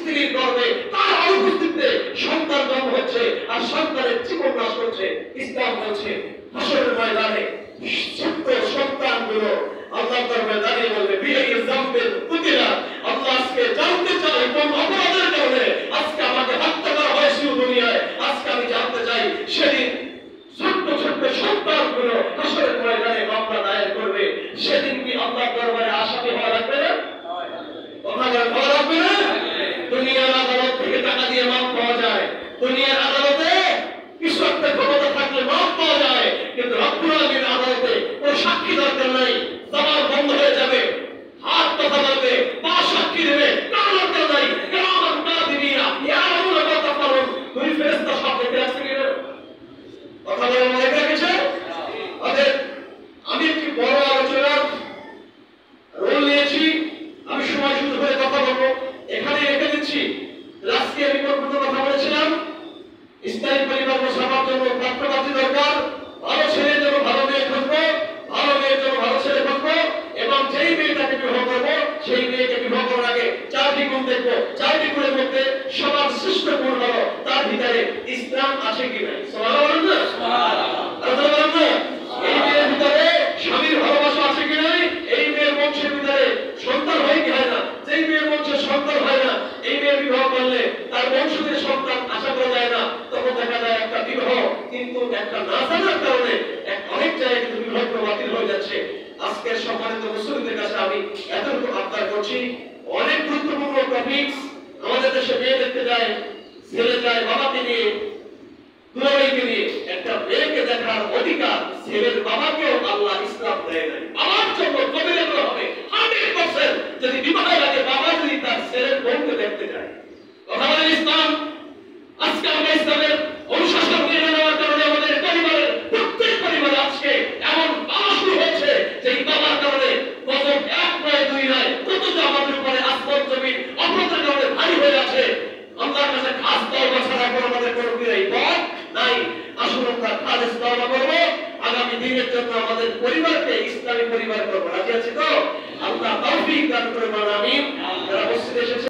স্ত্রীর গর্ভে তার অনুপস্থিতিতে সন্তান জন্ম হচ্ছে আর সন্তানের জীবন নাশ হচ্ছে। ইসলাম বলছে হাসরের ময়দানে ছোট্ট সন্তানগুলো আল্লাহ দরবারে দাঁড়িয়ে বলবে বিআই জামবিল কুতিলা। আল্লাহ আজকে জানতে চাই কোন অপরাধের কারণে আজকে আমাকে হত্যা করা হয়েছে দুনিয়ায়। আজকে আমি জানতে চাই। সেদিন ছোট্ট ছোট্ট সন্তানগুলো হাসরের ময়দানে মামলা দায়ের করবে। সেদিন কি আল্লাহ দরবারে আসামি হওয়া লাগবে না? কথা বলে হওয়া লাগবে না? দুনিয়ার আদালত থেকে টাকা দিয়ে মাপ পাওয়া যায়, দুনিয়ার আদালতে কিছু একটা ক্ষমতা থাকলে মাপ পাওয়া যায়, কিন্তু রব্বুল আলামিনের আদালতে কোনো সাক্ষী দরকার নাই। জবান বন্ধ হয়ে যাবে, হাত কথা বলবে, পা সাক্ষী দেবে, কারো দরকার নাই। কিরামান কাতিবিনা ইয়ালামুনা মা তাফআলুন। দুই ফেরেশতা সব দেখে রাখছে কিনা? কথা বলে মনে রেখেছে? অতএব আমি একটি বড় আলোচনার রোল নিয়েছি। আমি সময় সুযোগ হয়ে কথা বলবো, এখানে রেখে দিচ্ছি। আজকে আমি প্রথম কথা বলেছিলাম ইসলামী পরিবার বসাবার জন্য পাত্রপাত্রী দরকার। ভালো ছেলের জন্য ভালো মেয়ে খুঁজবো, ভালো মেয়ের জন্য ভালো ছেলে খুঁজবো, এবং যেই মেয়েটাকে বিবাহ করবো সেই মেয়েকে বিবাহ করার আগে 4টি গুণ দেখবো। 4টি গুণের মধ্যে সবার শ্রেষ্ঠ গুণ হলো তার ভিতরে ইসলাম আছে কি নাই। সুবহানাল্লাহ, সুবহানাল্লাহ। এই মেয়ের ভিতরে স্বামীর ভালোবাসা আছে কি নাই, এই মেয়ের বংশের ভিতরে সন্তান হয় কি হয় না, যেই মেয়ের বংশে সন্তান হয় না এই মেয়ের বিবাহ করলে তার বংশীয় সন্তান আশা করা যায় না। তখন দেখা যায় একটা বিবাহ কিন্তু একটা না জানার কারণে অনেক জায়গায় কিন্তু বিবাহ বাতিল হয়ে যাচ্ছে। আজকের সম্মানিত মুসলিমদের কাছে আমি এতটুকু আবদার করছি, অনেক গুরুত্বপূর্ণ টপিকস আমাদের দেশে মেয়ে দেখতে যায়, ছেলে যায় বাবাকে নিয়ে, দুলাভাইকে নিয়ে। একটা মেয়েকে দেখার অধিকার ছেলের বাবাকেও আল্লাহ ইসলাম দেয় নাই। বাবার জন্য কবিরা করা হবে 100% যদি বিবাহের আগে বাবা যদি তার ছেলের বউকে দেখতে যায়। কথা বলেন ইসলাম। আজকে আমরা ইসলামের অনুশাসন মেনে নেওয়ার কারণে আমাদের পরিবারের প্রত্যেক পরিবারে আজকে এমন বাবা শুরু হয়েছে যে এই বাবার কারণে গজব 1 নয় 2 নয় কত যে আমাদের উপরে আসমান জমিন অপরাধের কারণে ভারী হয়ে আছে। আল্লাহর কাছে খাস তওবা ছাড়া করে আমাদের কোনো পথ নাই। আসুন আমরা খালিস তওবা করব, আগামী দিনের জন্য আমাদের পরিবারকে ইসলামী পরিবার করব। রাজি আছি তো? আল্লাহ তৌফিক দান করুন। আমিন। যারা মসজিদে এসেছে